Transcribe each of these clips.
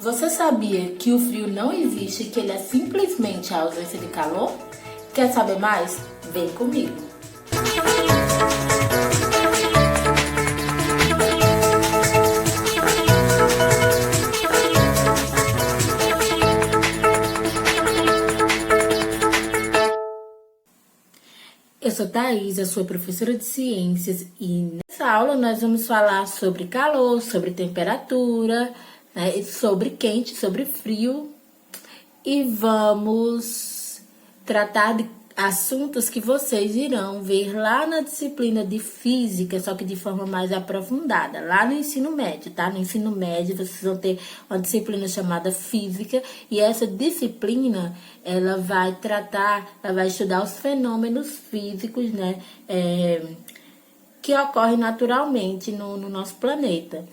Você sabia que o frio não existe, que ele é simplesmente a ausência de calor? Quer saber mais? Vem comigo! Eu sou Thaís, eu sou professora de ciências e nessa aula nós vamos falar sobre calor, sobre temperatura, né, sobre quente, sobre frio e vamos tratar de assuntos que vocês irão ver lá na disciplina de física, só que de forma mais aprofundada, lá no ensino médio, tá? No ensino médio vocês vão ter uma disciplina chamada física e essa disciplina, ela vai estudar os fenômenos físicos, né? Que ocorrem naturalmente no nosso planeta.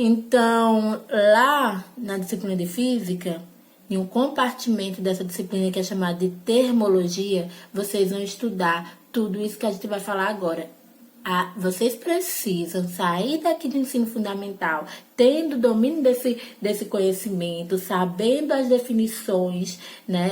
Então, lá na disciplina de física, em um compartimento dessa disciplina que é chamada de termologia, vocês vão estudar tudo isso que a gente vai falar agora. Vocês precisam sair daqui do ensino fundamental, tendo domínio desse conhecimento, sabendo as definições, né,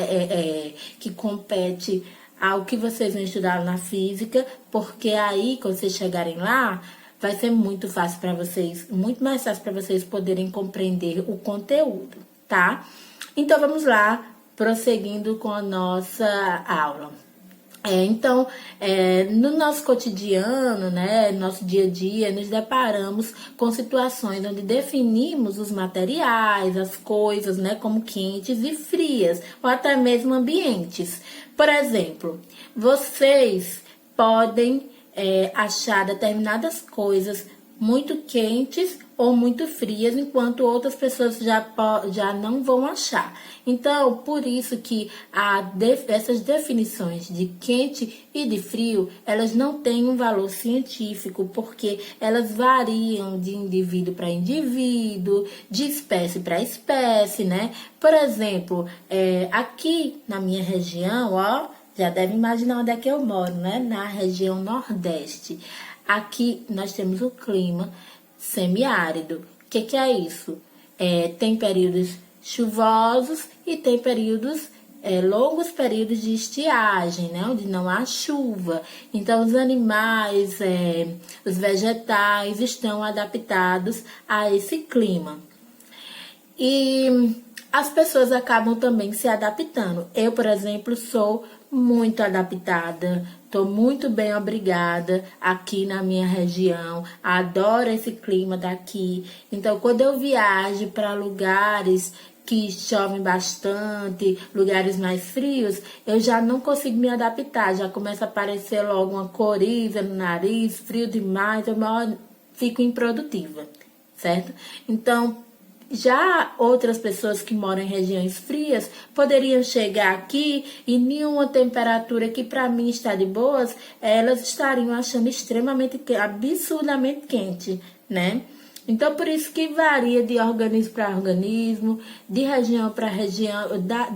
que compete ao que vocês vão estudar na física, porque aí, quando vocês chegarem lá, vai ser muito fácil para vocês, muito mais fácil para vocês poderem compreender o conteúdo, tá? Então, vamos lá, prosseguindo com a nossa aula. No nosso cotidiano, né, no nosso dia a dia, nos deparamos com situações onde definimos os materiais, as coisas, né, como quentes e frias, ou até mesmo ambientes. Por exemplo, vocês podem achar determinadas coisas muito quentes ou muito frias, enquanto outras pessoas já não vão achar. Então, por isso que essas definições de quente e de frio, elas não têm um valor científico, porque elas variam de indivíduo para indivíduo, de espécie para espécie, né? Por exemplo, aqui na minha região, ó, já deve imaginar onde é que eu moro, né? Na região Nordeste. Aqui nós temos o clima semiárido. O que é isso? Tem períodos chuvosos e tem longos períodos de estiagem, né? Onde não há chuva. Então, os animais, os vegetais estão adaptados a esse clima. E as pessoas acabam também se adaptando. Eu, por exemplo, sou muito adaptada, estou muito bem obrigada aqui na minha região, adoro esse clima daqui. Então, quando eu viajo para lugares que chovem bastante, lugares mais frios, eu já não consigo me adaptar, já começa a aparecer logo uma coriza no nariz, frio demais, eu fico improdutiva, certo? Então, já outras pessoas que moram em regiões frias poderiam chegar aqui e em uma temperatura que para mim está de boas, elas estariam achando extremamente, absurdamente quente, né? Então, por isso que varia de organismo para organismo, de região para região,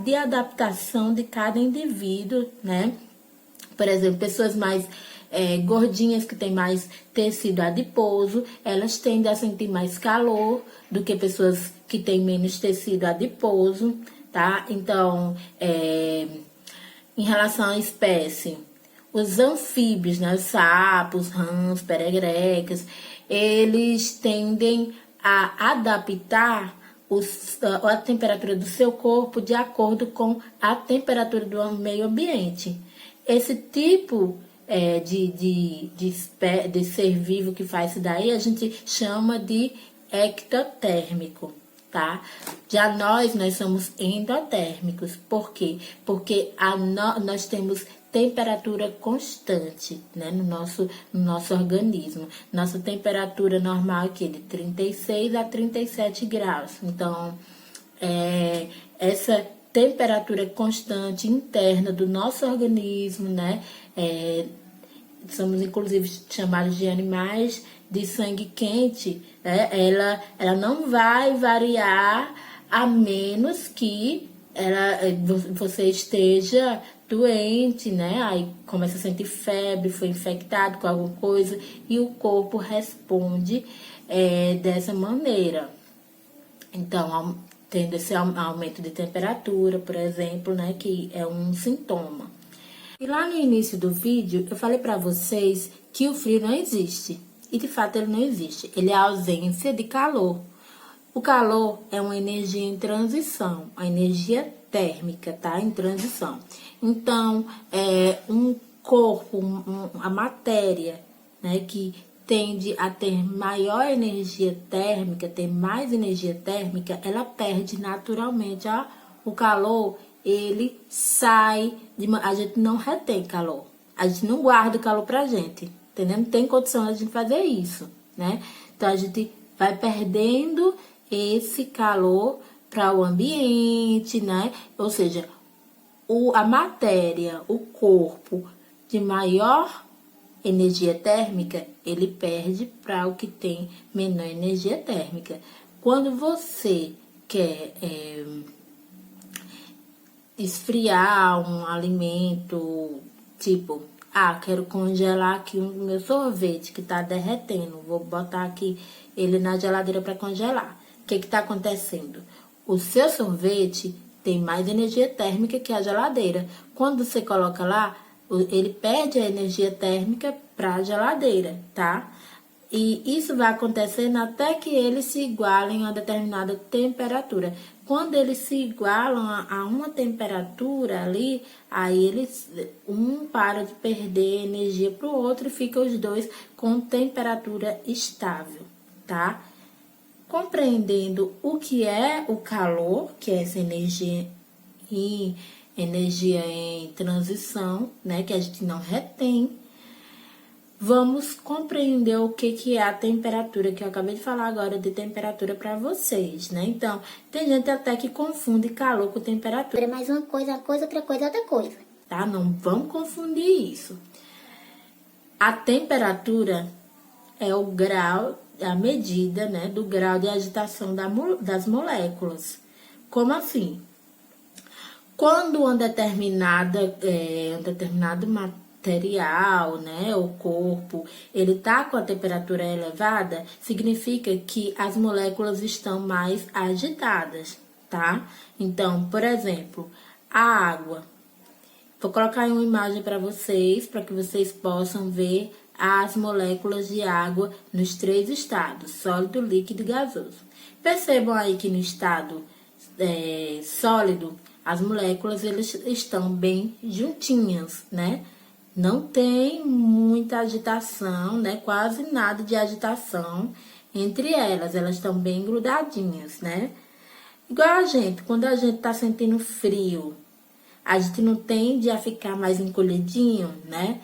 de adaptação de cada indivíduo, né? Por exemplo, pessoas mais gordinhas que têm mais tecido adiposo, elas tendem a sentir mais calor do que pessoas que têm menos tecido adiposo, tá? Então, em relação à espécie, os anfíbios, né, os sapos, rãs, pererecas, eles tendem a adaptar a temperatura do seu corpo de acordo com a temperatura do meio ambiente. Esse tipo de ser vivo que faz isso daí, a gente chama de ectotérmico, tá? Já nós somos endotérmicos. Por quê? Porque nós temos temperatura constante, né, no nosso organismo. Nossa temperatura normal é de 36 a 37 graus. Então, essa temperatura constante interna do nosso organismo, né, somos inclusive chamados de animais de sangue quente, né? Ela não vai variar a menos que você esteja doente, né? Aí começa a sentir febre, foi infectado com alguma coisa e o corpo responde dessa maneira. Então, tendo esse aumento de temperatura, por exemplo, né, que é um sintoma. E lá no início do vídeo, eu falei para vocês que o frio não existe. E de fato ele não existe. Ele é a ausência de calor. O calor é uma energia em transição, a energia térmica, tá? Em transição. Então, um corpo, a matéria, né, que tende a ter maior energia térmica, ter mais energia térmica, ela perde naturalmente o calor, ele sai, a gente não retém calor, a gente não guarda o calor pra gente, entendeu? Não tem condição de a gente fazer isso, né? Então, a gente vai perdendo esse calor para o ambiente, né? Ou seja, a matéria, o corpo de maior energia térmica, ele perde para o que tem menor energia térmica. Quando você quer esfriar um alimento, tipo, quero congelar aqui o meu sorvete que tá derretendo, vou botar aqui ele na geladeira para congelar. O que tá acontecendo? O seu sorvete tem mais energia térmica que a geladeira. Quando você coloca lá, ele perde a energia térmica para a geladeira, tá? E isso vai acontecendo até que eles se igualem a uma determinada temperatura. Quando eles se igualam a uma temperatura ali, aí um para de perder energia para o outro e fica os dois com temperatura estável, tá? Compreendendo o que é o calor, que é essa energia em transição, né, que a gente não retém, vamos compreender o que é a temperatura, que eu acabei de falar agora de temperatura para vocês, né? Então, tem gente até que confunde calor com temperatura. Mais uma coisa, outra coisa, outra coisa. Tá? Não vamos confundir isso. A temperatura é o grau, a medida, né, do grau de agitação das moléculas. Como assim? Quando um determinado material, né, o corpo, ele tá com a temperatura elevada, significa que as moléculas estão mais agitadas, tá? Então, por exemplo, a água. Vou colocar aí uma imagem para que vocês possam ver as moléculas de água nos 3 estados, sólido, líquido e gasoso. Percebam aí que no estado sólido, as moléculas eles estão bem juntinhas, né? Não tem muita agitação, né? Quase nada de agitação entre elas estão bem grudadinhas, né? Igual a gente, quando a gente tá sentindo frio, a gente não tende a ficar mais encolhidinho, né?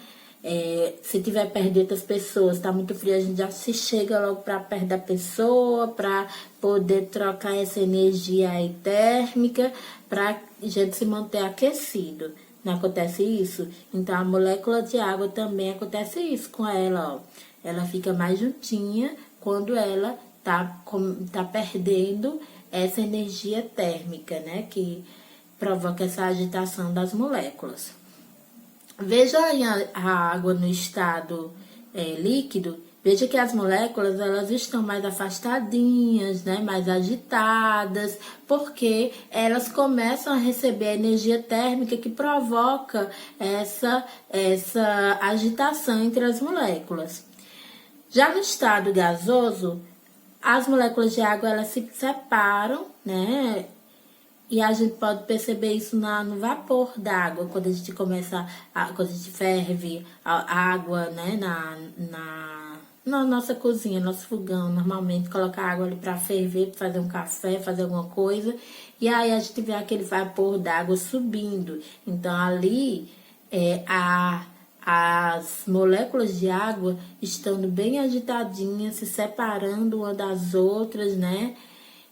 Se tiver perto de outras pessoas, tá muito frio, a gente já se chega logo para perto da pessoa, para poder trocar essa energia aí térmica, para a gente se manter aquecido. Não acontece isso? Então, a molécula de água também acontece isso com ela, ó. Ela fica mais juntinha quando ela tá perdendo essa energia térmica, né? Que provoca essa agitação das moléculas. Veja aí a água no estado líquido, veja que as moléculas elas estão mais afastadinhas, né, mais agitadas, porque elas começam a receber a energia térmica que provoca essa agitação entre as moléculas. Já no estado gasoso, as moléculas de água elas se separam, né? E a gente pode perceber isso no vapor d'água, quando a gente quando a gente ferve a água, né, na nossa cozinha, nosso fogão. Normalmente coloca água ali para ferver, para fazer um café, fazer alguma coisa. E aí a gente vê aquele vapor d'água subindo. Então ali as moléculas de água estando bem agitadinhas, se separando uma das outras, né?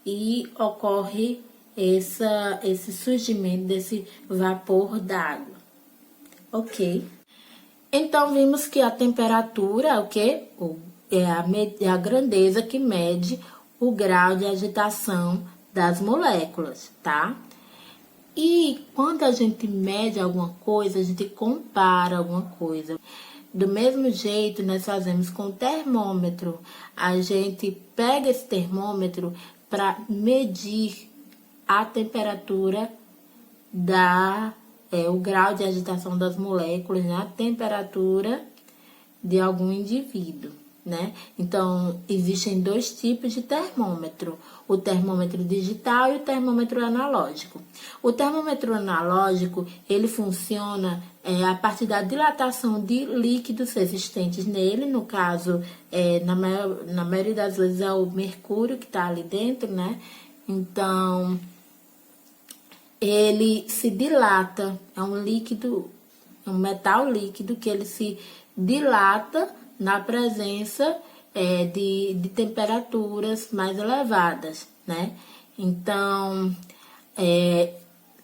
E ocorre esse surgimento desse vapor d'água, ok? Então, vimos que a temperatura, o quê? É a grandeza que mede o grau de agitação das moléculas, tá? E quando a gente mede alguma coisa, a gente compara alguma coisa. Do mesmo jeito, nós fazemos com o termômetro. A gente pega esse termômetro para medir a temperatura o grau de agitação das moléculas, né? A temperatura de algum indivíduo, né? Então, existem dois tipos de termômetro, o termômetro digital e o termômetro analógico. O termômetro analógico, ele funciona a partir da dilatação de líquidos existentes nele, no caso, na maioria das vezes é o mercúrio que está ali dentro, né? Então, ele se dilata, é um líquido, é um metal líquido que ele se dilata na presença de temperaturas mais elevadas, né? Então,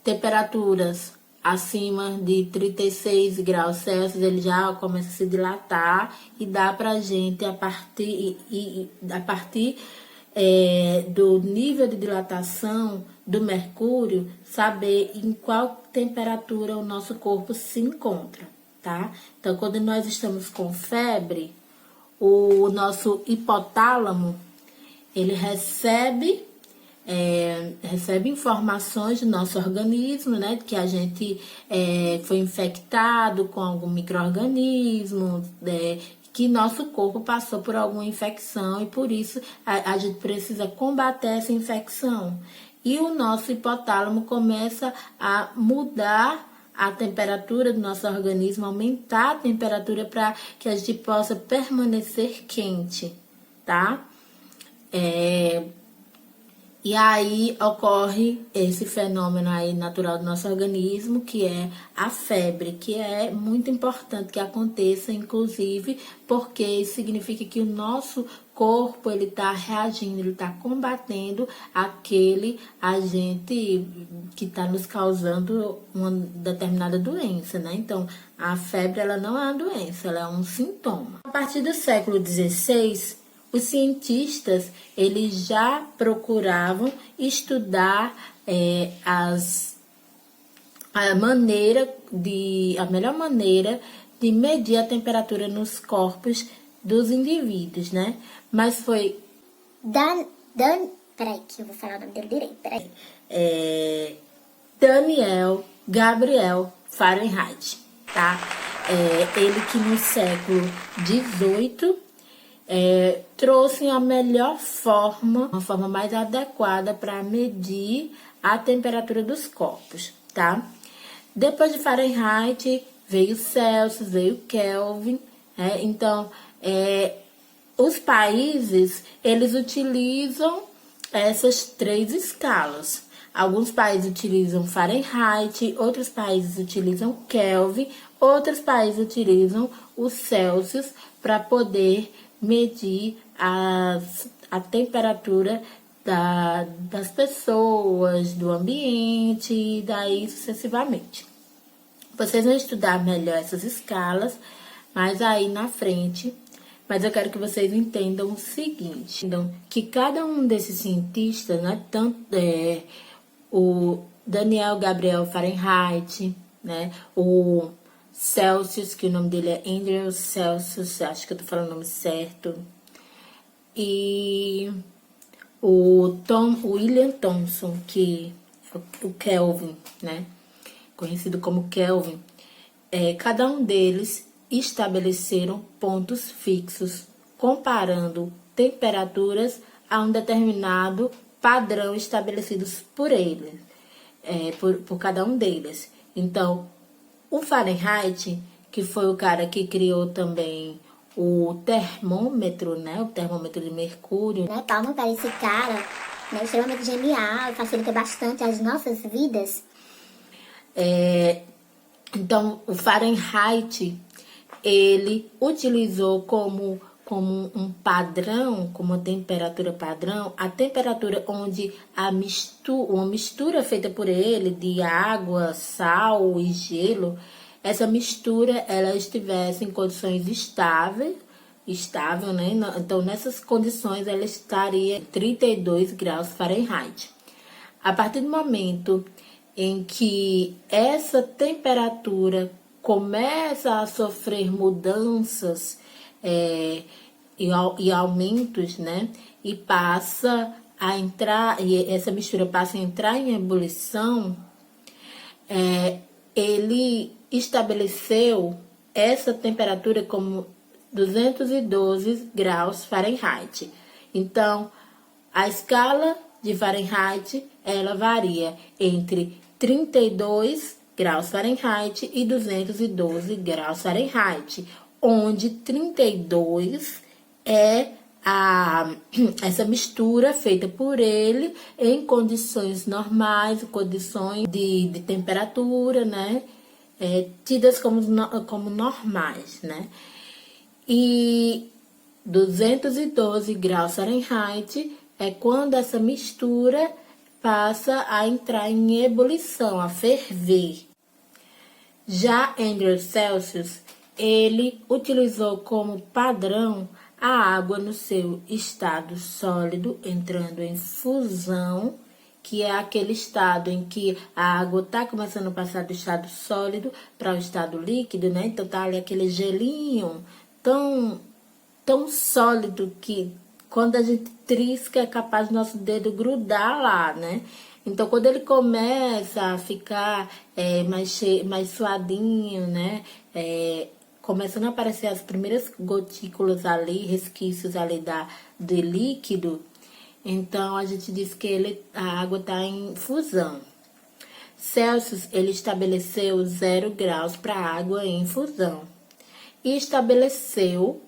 temperaturas acima de 36 graus Celsius, ele já começa a se dilatar e dá pra gente, a partir do nível de dilatação do mercúrio, saber em qual temperatura o nosso corpo se encontra, tá? Então, quando nós estamos com febre, o nosso hipotálamo, ele recebe informações do nosso organismo, né? Que a gente foi infectado com algum micro-organismo, que nosso corpo passou por alguma infecção e por isso a gente precisa combater essa infecção. E o nosso hipotálamo começa a mudar a temperatura do nosso organismo, aumentar a temperatura para que a gente possa permanecer quente, tá? E aí ocorre esse fenômeno aí natural do nosso organismo, que é a febre, que é muito importante que aconteça, inclusive, porque isso significa que o nosso corpo, ele está reagindo, ele está combatendo aquele agente que está nos causando uma determinada doença, né? Então, a febre, ela não é uma doença, ela é um sintoma. A partir do século XVI, os cientistas, eles já procuravam estudar a melhor maneira de medir a temperatura nos corpos dos indivíduos, né? Mas foi... Peraí, que eu vou falar o nome dele direito, peraí. Daniel Gabriel Fahrenheit, tá? Ele que no século XVIII... trouxe a melhor forma, uma forma mais adequada para medir a temperatura dos corpos, tá? Depois de Fahrenheit, veio Celsius, veio Kelvin, então, os países, eles utilizam essas três escalas. Alguns países utilizam Fahrenheit, outros países utilizam Kelvin, outros países utilizam o Celsius para poder medir a temperatura das pessoas, do ambiente e daí sucessivamente. Vocês vão estudar melhor essas escalas, mas aí na frente. Mas eu quero que vocês entendam o seguinte, que cada um desses cientistas, né, tanto o Daniel Gabriel Fahrenheit, né, o Celsius, que o nome dele é Andrew Celsius, acho que eu tô falando o nome certo, e o William Thomson, que é o Kelvin, né, conhecido como Kelvin, cada um deles estabeleceram pontos fixos, comparando temperaturas a um determinado padrão estabelecidos por eles, por cada um deles. Então, o Fahrenheit, que foi o cara que criou também o termômetro, né? O termômetro de mercúrio. Né, palma para esse cara, né, extremamente genial, facilita bastante as nossas vidas. Então, o Fahrenheit, ele utilizou como um padrão, como uma temperatura padrão, a temperatura onde uma mistura feita por ele de água, sal e gelo, essa mistura ela estivesse em condições estável, né? Então, nessas condições, ela estaria em 32 graus Fahrenheit. A partir do momento em que essa temperatura começa a sofrer mudanças e aumentos, né? E passa a entrar, e essa mistura passa a entrar em ebulição, ele estabeleceu essa temperatura como 212 graus Fahrenheit. Então, a escala de Fahrenheit, ela varia entre 32 graus Fahrenheit e 212 graus Fahrenheit, onde 32 é essa mistura feita por ele em condições normais, condições de temperatura, né? Tidas como normais, né? E 212 graus Fahrenheit é quando essa mistura passa a entrar em ebulição, a ferver. Já Andrew Celsius, ele utilizou como padrão a água no seu estado sólido, entrando em fusão, que é aquele estado em que a água está começando a passar do estado sólido para o estado líquido, né? Então tá ali aquele gelinho tão sólido que quando a gente trisca é capaz do nosso dedo grudar lá, né? Então, quando ele começa a ficar mais suadinho, né? Começando a aparecer as primeiras gotículas ali, resquícios ali de líquido, então a gente diz que a água está em fusão. Celsius, ele estabeleceu 0 graus para a água em fusão e estabeleceu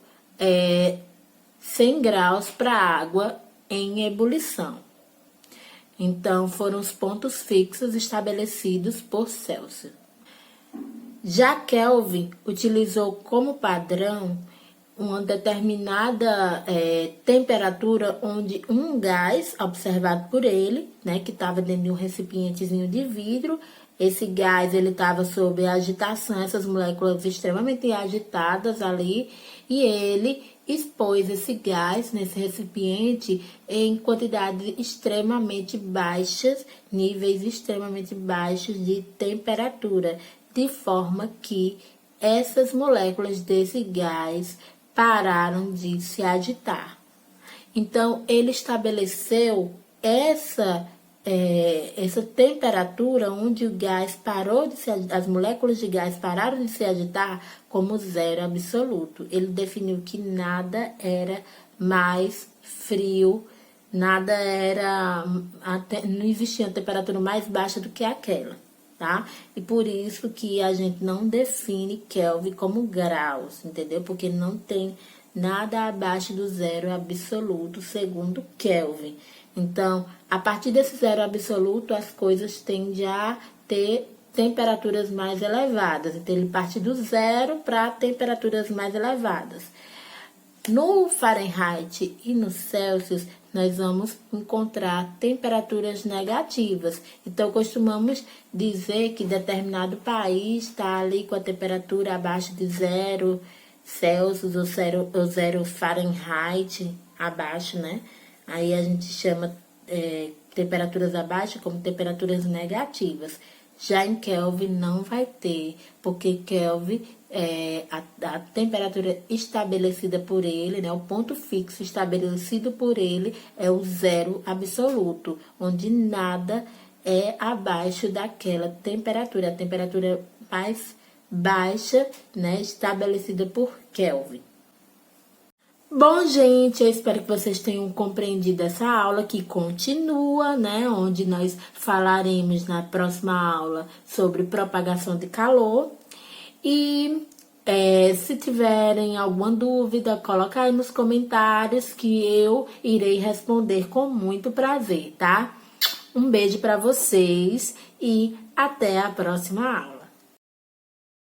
100 graus para a água em ebulição. Então, foram os pontos fixos estabelecidos por Celsius. Já Kelvin utilizou como padrão uma determinada temperatura onde um gás observado por ele, né, que estava dentro de um recipientezinho de vidro, esse gás ele estava sob agitação, essas moléculas extremamente agitadas ali, e ele expôs esse gás nesse recipiente em quantidades extremamente baixas, níveis extremamente baixos de temperatura, de forma que essas moléculas desse gás pararam de se agitar. Então, ele estabeleceu essa temperatura onde o gás parou de se agitar, as moléculas de gás pararam de se agitar como zero absoluto. Ele definiu que nada era mais frio, nada era, não existia uma temperatura mais baixa do que aquela, tá? E por isso que a gente não define Kelvin como graus, entendeu? Porque não tem nada abaixo do zero absoluto, segundo Kelvin. Então, a partir desse zero absoluto, as coisas tendem a ter temperaturas mais elevadas. Então, ele parte do zero para temperaturas mais elevadas. No Fahrenheit e no Celsius, nós vamos encontrar temperaturas negativas. Então, costumamos dizer que determinado país está ali com a temperatura abaixo de 0 Celsius ou 0 Fahrenheit abaixo, né? Aí a gente chama temperaturas abaixo como temperaturas negativas. Já em Kelvin não vai ter, porque Kelvin a temperatura estabelecida por ele, né, o ponto fixo estabelecido por ele é o zero absoluto, onde nada é abaixo daquela temperatura, a temperatura mais baixa, né, estabelecida por Kelvin. Bom, gente, eu espero que vocês tenham compreendido essa aula que continua, né? Onde nós falaremos na próxima aula sobre propagação de calor. E se tiverem alguma dúvida, coloca aí nos comentários que eu irei responder com muito prazer, tá? Um beijo para vocês e até a próxima aula.